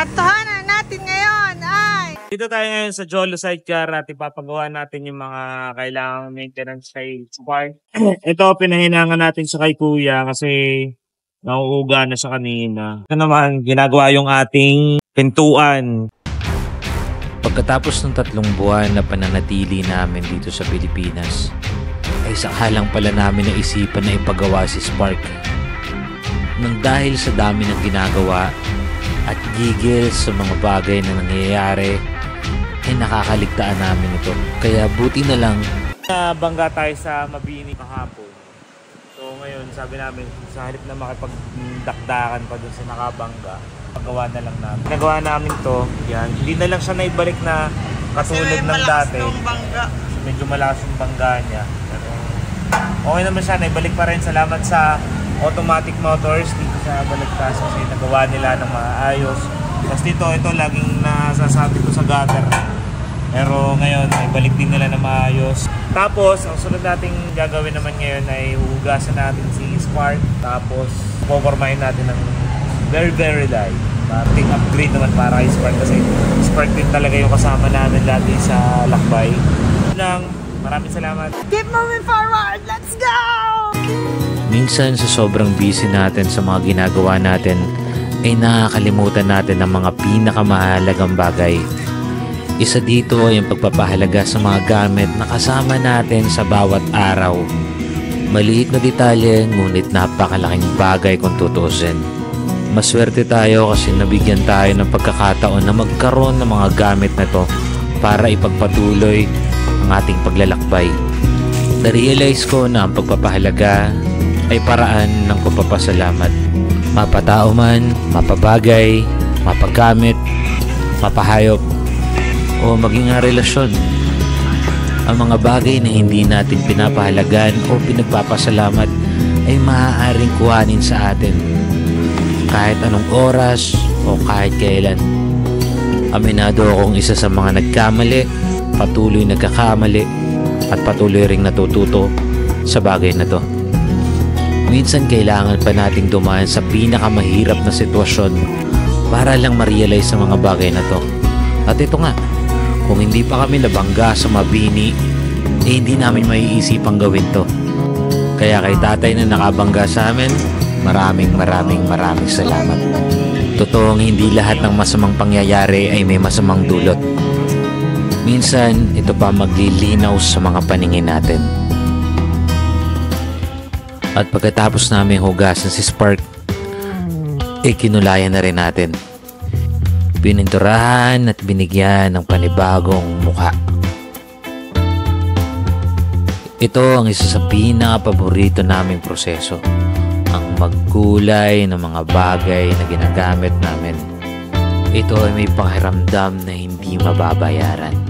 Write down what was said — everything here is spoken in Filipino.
Katotohanan natin ngayon ay... Dito tayo ngayon sa Jolo Sidecar at ipapagawa natin yung mga kailangang maintenance kay Spark. Ito, pinahinangan natin sa kay Kuya kasi nauuga na sa kanina. Ito naman, ginagawa yung ating pintuan. Pagkatapos ng 3 buwan na pananatili namin dito sa Pilipinas, ay sakalang pala namin naisipan na ipagawa si Spark. Nang dahil sa dami ng ginagawa at gigil sa mga bagay na nangyayari, ay nakakaligtaan namin ito. Kaya buti na lang Bangga tayo sa Mabini kahapon. So ngayon, sabi namin, sa halip na makipagdakdakan pa dun sa nakabangga, pagawa na lang namin. Nagawa namin to, yan. Hindi na lang siya naibalik na katulad ng dati. Medyo malakas yung bangga niya. Pero okay naman siya, naibalik pa rin. Salamat sa Automatic Motors dito sa Balagtas kasi nagawa nila ng maayos. Tapos dito, ito laging nasasabi ko sa gutter. Pero ngayon, ay balik din nila na maayos. Tapos, ang sunod nating gagawin naman ngayon ay hugasan natin si Spark. Tapos, popormahin natin ng very light. Parting upgrade naman para kay Spark kasi Spark din talaga yung kasama namin dati sa lakbay. Maraming salamat. Keep moving forward! Let's go! minsan sa sobrang busy natin sa mga ginagawa natin, ay nakakalimutan natin ang mga pinakamahalagang bagay. Isa dito ay ang pagpapahalaga sa mga gamit na kasama natin sa bawat araw. Maliit na detalye ngunit napakalaking bagay kung tutuusin. Maswerte tayo kasi nabigyan tayo ng pagkakataon na magkaroon ng mga gamit na to para ipagpatuloy ang ating paglalakbay. Na-realize ko na ang pagpapahalaga ay paraan ng pagpapasalamat. Mapatao man, mapabagay, mapagamit, mapahayop, o maging ang relasyon. Ang mga bagay na hindi natin pinapahalagan o pinagpapasalamat ay maaaring kuhanin sa atin kahit anong oras o kahit kailan. Aminado akong isa sa mga nagkamali, patuloy nagkakamali, at patuloy ring natututo sa bagay na to. Minsan kailangan pa nating dumaan sa pinakamahirap na sitwasyon para lang ma-realize sa mga bagay na to. At ito nga, kung hindi pa kami nabangga sa Mabini, eh hindi namin maiisipang gawin to. Kaya kay tatay na nakabangga sa amin, maraming salamat. Totoong hindi lahat ng masamang pangyayari ay may masamang dulot. Minsan, ito pa maglilinaw sa mga paningin natin. At pagkatapos namin hugasan si Spark, kinulayan na rin natin. Pininturahan at binigyan ng panibagong mukha. Ito ang isa sa pinaka-paborito naming proseso, ang magkulay ng mga bagay na ginagamit namin. Ito ay may pakiramdam na hindi mababayaran.